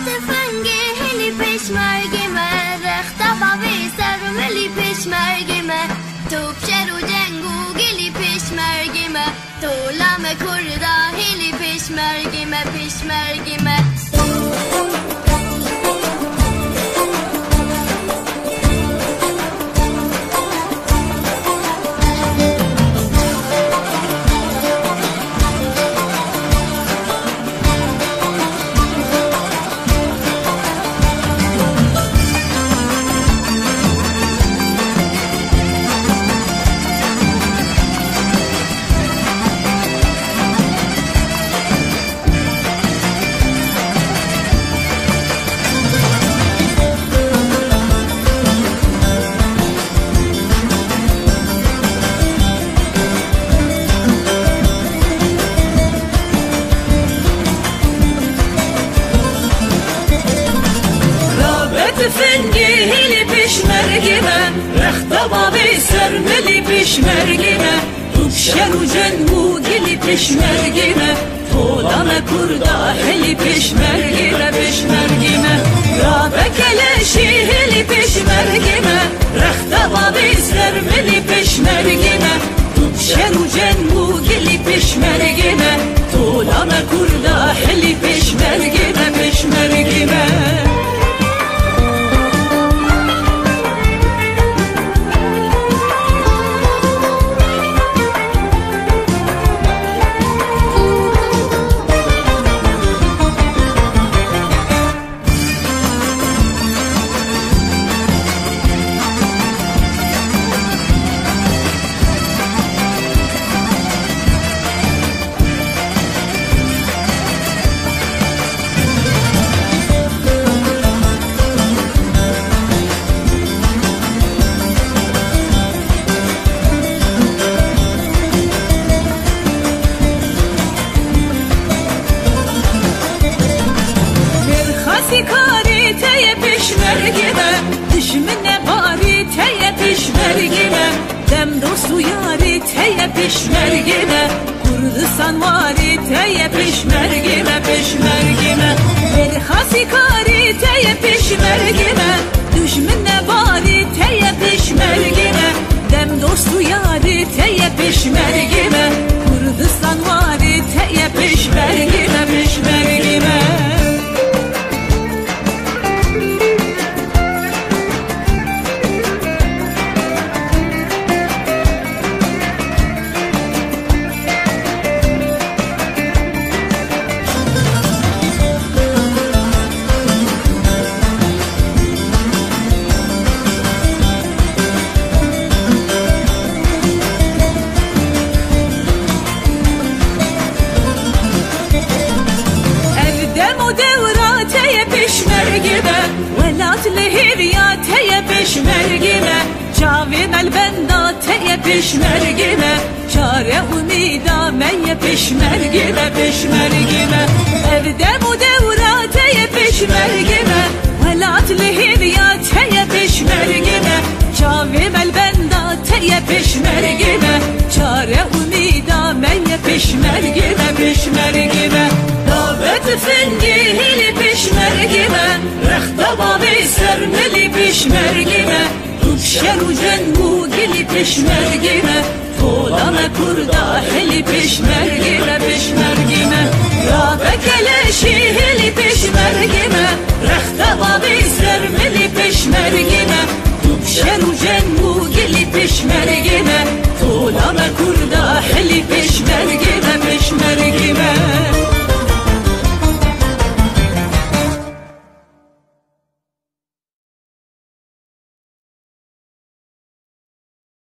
تفنگی هلی پشمرگی من رخت باوی سرملی پشمرگی من توپ شر و جنگ و گلی پشمرگی من طولم کردا هلی پشمرگی من پشمرگی من تفنگی هلی پشمرگی من رخت باوی سرملی پشمرگی من توپ شر و جنگ و گلی پشمرگی من طولم کردا هلی پشمرگی من پشمرگی من را بکلشی هلی پشمرگی من رخت باوی سرملی پشمرگی من توپ شر و جنگ و گلی پشمرگی من طولم کردا هلی پشمرگی من پشمرگی من کاری تای پشمرگی من دشمن باری تای پشمرگی من دم دوست و یاری تای پشمرگی من کردستان واری تای پشمرگی من پشمرگی من خاصی کاری تای پشمرگی من دشمن باری تای پشمرگی من دم دوست و یاری تای پشمرگی من کردستان واری تای پشمرگی من پشمرگی من ولات لهيريات هي بشمرگی من جاوید البندات هي بشمرگی من چاره امیدا من بشمرگی من پشمرگی من اردم و دورات هي بشمرگی من ولات لهيريات هي بشمرگی من جاوید البندات هي بشمرگی من چاره امیدا من بشمرگی من پشمرگی من دعوت فنگی هلی پشمرگی من رخت باوی سرملی پشمرگی من توپ شر و جنگ و گلی پشمرگی من طولم کردا هلی پشمرگی من پشمرگی من را بکلشی هلی پشمرگی من رخت باوی سرملی پشمرگی من توپ شر و جنگ و گلی پشمرگی